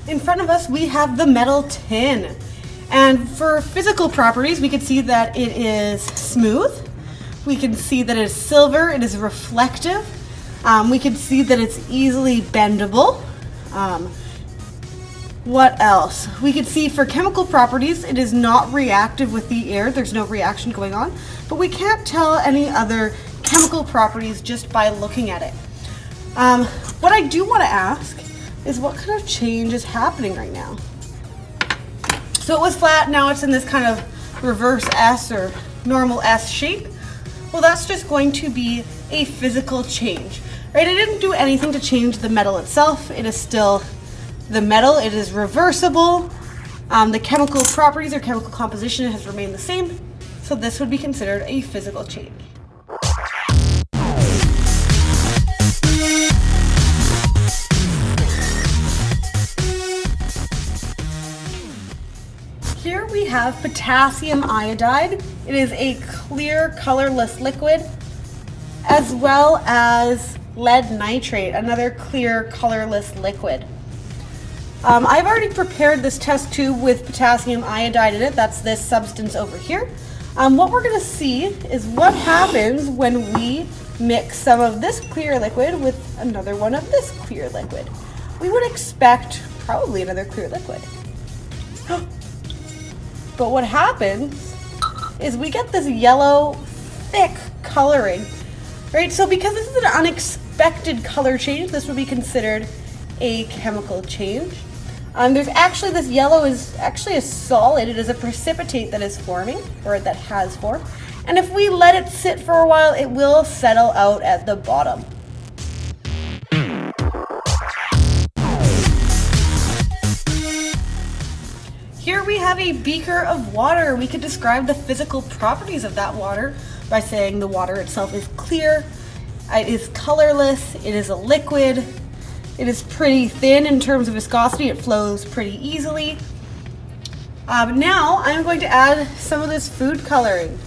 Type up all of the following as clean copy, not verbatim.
in front of us we have the metal tin. And for physical properties, we can see that it is smooth. We can see that it is silver, it is reflective. We can see that it's easily bendable. What else? We can see for chemical properties, it is not reactive with the air. There's no reaction going on, but we can't tell any other chemical properties just by looking at it. What I do want to ask is what kind of change is happening right now? So it was flat, now it's in this kind of reverse S or normal S shape. Well, that's just going to be a physical change, right? It didn't do anything to change the metal itself. It is still the metal, it is reversible. The chemical properties or chemical composition has remained the same. So this would be considered a physical change. Here we have potassium iodide. It is a clear, colorless liquid, as well as lead nitrate, another clear, colorless liquid. I've already prepared this test tube with potassium iodide in it. That's this substance over here. What we're going to see is what happens when we mix some of this clear liquid with another one of this clear liquid. We would expect probably another clear liquid. But what happens is we get this yellow, thick coloring, right? So because this is an unexpected color change, this would be considered a chemical change. There's actually, this yellow is actually a solid. It is a precipitate that is forming, or that has formed. And if we let it sit for a while, it will settle out at the bottom. Here we have a beaker of water. We could describe the physical properties of that water by saying the water itself is clear, it is colorless, it is a liquid, it is pretty thin in terms of viscosity, it flows pretty easily. Now I'm going to add some of this food coloring.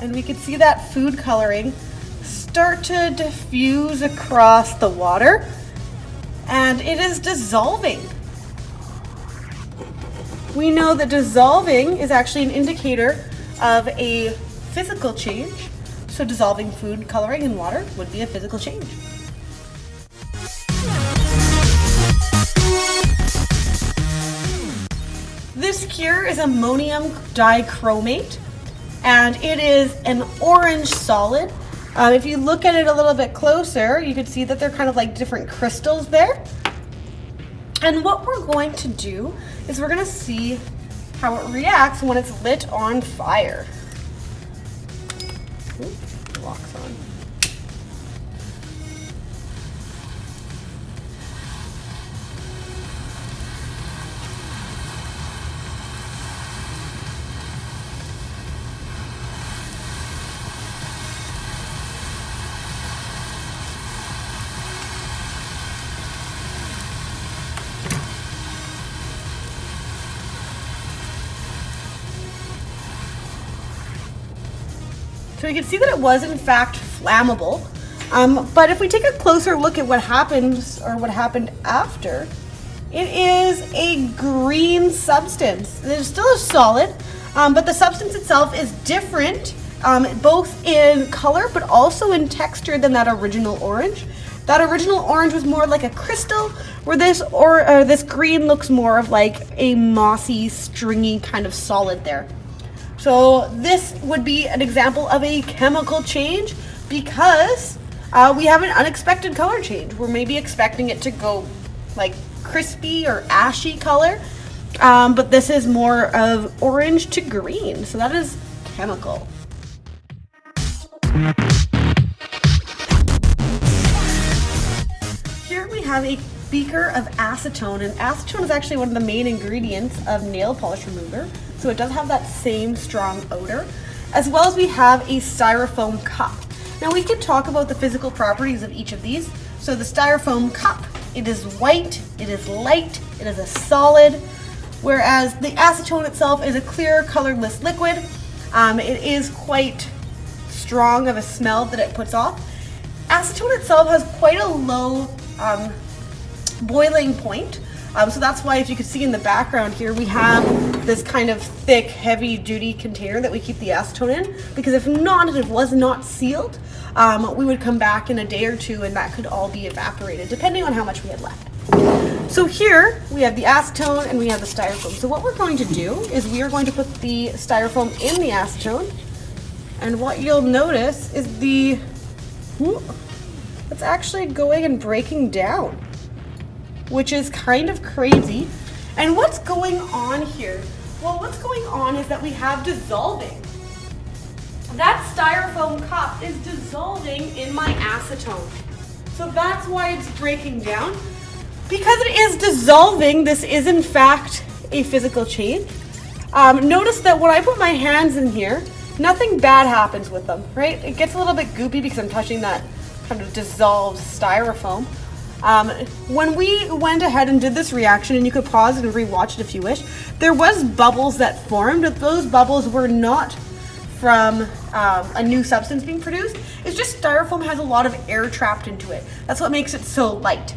And we can see that food coloring start to diffuse across the water, and it is dissolving. We know that dissolving is actually an indicator of a physical change. So dissolving food coloring in water would be a physical change. This here is ammonium dichromate, and it is an orange solid. If you look at it a little bit closer, you can see that they're kind of like different crystals there. And what we're going to do is we're going to see how it reacts when it's lit on fire. Ooh, locks on. So we can see that it was in fact flammable, but if we take a closer look at what happens or what happened after, it is a green substance. It is still a solid, but the substance itself is different, both in color but also in texture than that original orange. That original orange was more like a crystal, where this green looks more of like a mossy, stringy kind of solid there. So this would be an example of a chemical change because we have an unexpected color change. We're maybe expecting it to go like crispy or ashy color, but this is more of orange to green. So that is chemical. Here we have a beaker of acetone, and acetone is actually one of the main ingredients of nail polish remover. So it does have that same strong odor, as well as we have a styrofoam cup. Now we could talk about the physical properties of each of these. So the styrofoam cup, it is white, it is light, it is a solid, whereas the acetone itself is a clear, colorless liquid. It is quite strong of a smell that it puts off. Acetone itself has quite a low boiling point. So that's why, if you could see in the background here, we have this kind of thick, heavy-duty container that we keep the acetone in, because if not, it was not sealed, we would come back in a day or two and that could all be evaporated, depending on how much we had left. So here we have the acetone and we have the styrofoam. So what we're going to do is we are going to put the styrofoam in the acetone, and what you'll notice is it's actually going and breaking down, which is kind of crazy. And what's going on here? Well, what's going on is that we have dissolving. That styrofoam cup is dissolving in my acetone. So that's why it's breaking down. Because it is dissolving, this is in fact a physical change. Notice that when I put my hands in here, nothing bad happens with them, right? It gets a little bit goopy because I'm touching that kind of dissolved styrofoam. When we went ahead and did this reaction, and you could pause and rewatch it if you wish, there was bubbles that formed, but those bubbles were not from a new substance being produced. It's just styrofoam has a lot of air trapped into it. That's what makes it so light.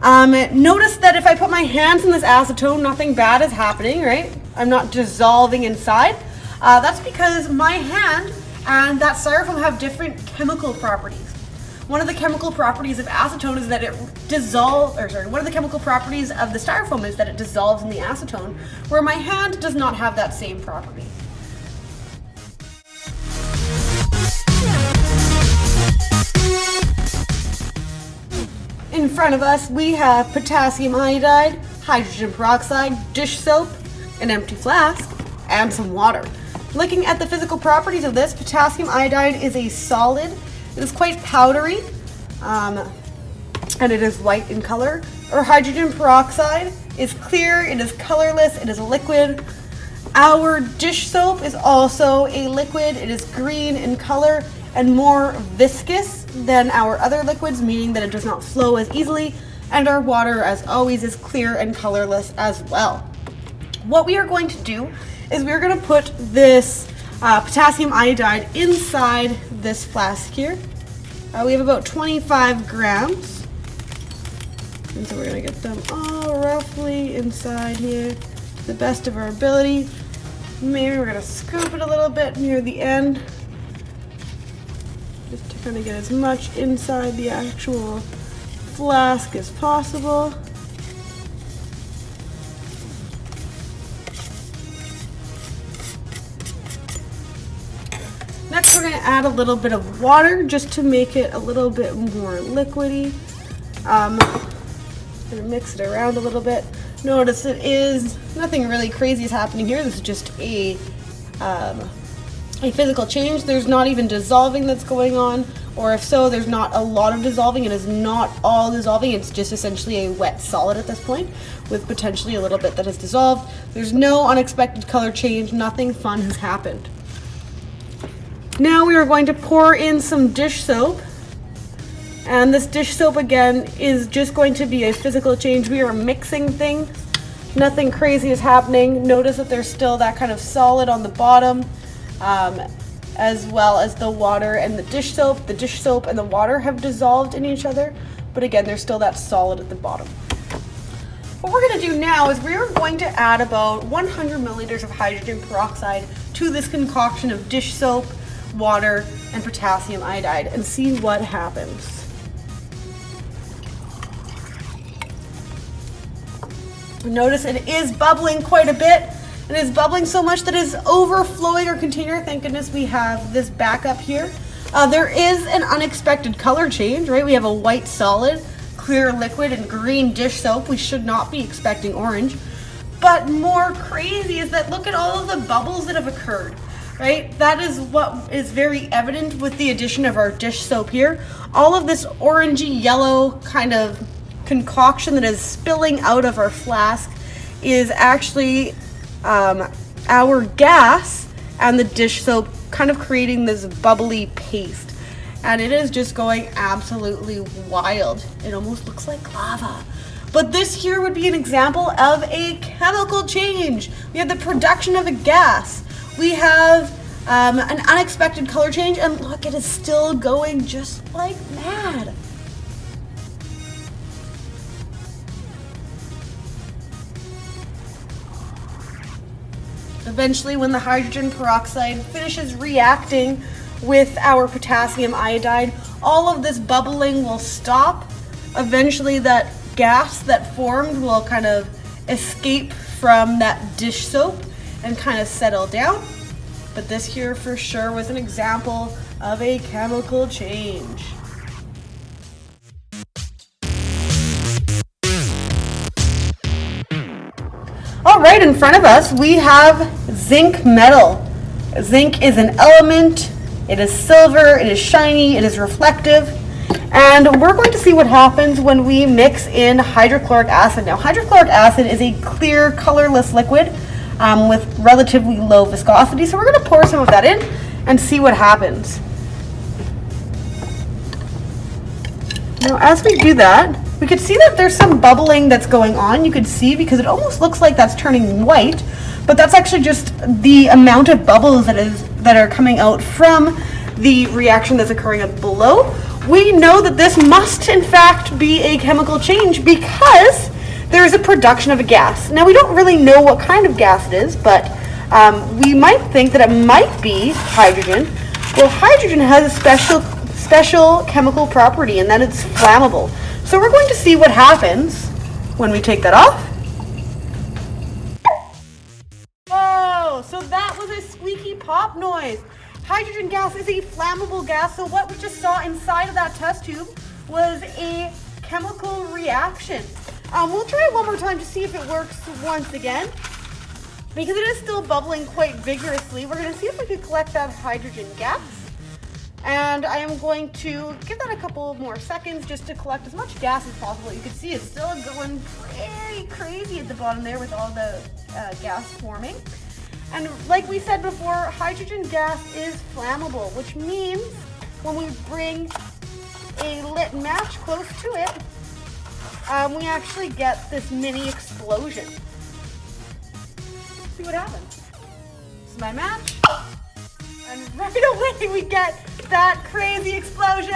Notice that if I put my hands in this acetone, nothing bad is happening, right? I'm not dissolving inside. That's because my hand and that styrofoam have different chemical properties. One of the chemical properties of acetone is that it one of the chemical properties of the styrofoam is that it dissolves in the acetone, where my hand does not have that same property. In front of us, we have potassium iodide, hydrogen peroxide, dish soap, an empty flask, and some water. Looking at the physical properties of this, potassium iodide is a solid. It is quite powdery, and it is white in color. Our hydrogen peroxide is clear, it is colorless, it is a liquid. Our dish soap is also a liquid. It is green in color and more viscous than our other liquids, meaning that it does not flow as easily. And our water, as always, is clear and colorless as well. What we are going to do is we're going to put this potassium iodide inside this flask here. We have about 25 grams. And so we're going to get them all roughly inside here to the best of our ability. Maybe we're going to scoop it a little bit near the end, just to kind of get as much inside the actual flask as possible. Next, we're going to add a little bit of water just to make it a little bit more liquidy. Going to mix it around a little bit. Notice it is nothing really crazy is happening here. This is just a physical change. There's not even dissolving that's going on, or if so, there's not a lot of dissolving. It is not all dissolving. It's just essentially a wet solid at this point with potentially a little bit that has dissolved. There's no unexpected color change. Nothing fun has happened. Now we are going to pour in some dish soap, and this dish soap again is just going to be a physical change. We are mixing things. Nothing crazy is happening. Notice that there's still that kind of solid on the bottom, as well as the water and the dish soap. The dish soap and the water have dissolved in each other, but again, there's still that solid at the bottom. What we're going to do now is we're going to add about 100 milliliters of hydrogen peroxide to this concoction of dish soap, water, and potassium iodide and see what happens. Notice it is bubbling quite a bit. It is bubbling so much that it is overflowing our container. Thank goodness we have this backup here. There is an unexpected color change, right? We have a white solid, clear liquid, and green dish soap. We should not be expecting orange. But more crazy is that look at all of the bubbles that have occurred, right? That is what is very evident with the addition of our dish soap here. All of this orangey yellow kind of concoction that is spilling out of our flask is actually our gas and the dish soap kind of creating this bubbly paste, and it is just going absolutely wild. It almost looks like lava. But this here would be an example of a chemical change. We have the production of a gas. We have an unexpected color change, and look, it is still going just like mad. Eventually, when the hydrogen peroxide finishes reacting with our potassium iodide, all of this bubbling will stop. Eventually, that gas that formed will kind of escape from that dish soap and kind of settle down. But this here for sure was an example of a chemical change. All right, in front of us we have zinc metal. Zinc is an element, it is silver, it is shiny, it is reflective, and we're going to see what happens when we mix in hydrochloric acid. Now, hydrochloric acid is a clear, colorless liquid with relatively low viscosity, so we're going to pour some of that in and see what happens. Now, as we do that, we could see that there's some bubbling that's going on. You could see because it almost looks like that's turning white, but that's actually just the amount of bubbles that are coming out from the reaction that's occurring up below. We know that this must in fact be a chemical change because there is a production of a gas. Now, we don't really know what kind of gas it is, but we might think that it might be hydrogen. Well, hydrogen has a special chemical property, and that it's flammable. So we're going to see what happens when we take that off. Oh, so that was a squeaky pop noise. Hydrogen gas is a flammable gas, so what we just saw inside of that test tube was a chemical reaction. We'll try it one more time to see if it works once again. Because it is still bubbling quite vigorously, we're going to see if we can collect that hydrogen gas. And I am going to give that a couple more seconds just to collect as much gas as possible. You can see it's still going pretty crazy at the bottom there with all the gas forming. And like we said before, hydrogen gas is flammable, which means when we bring a lit match close to it, we actually get this mini explosion. See what happens. This is my match. And right away we get that crazy explosion.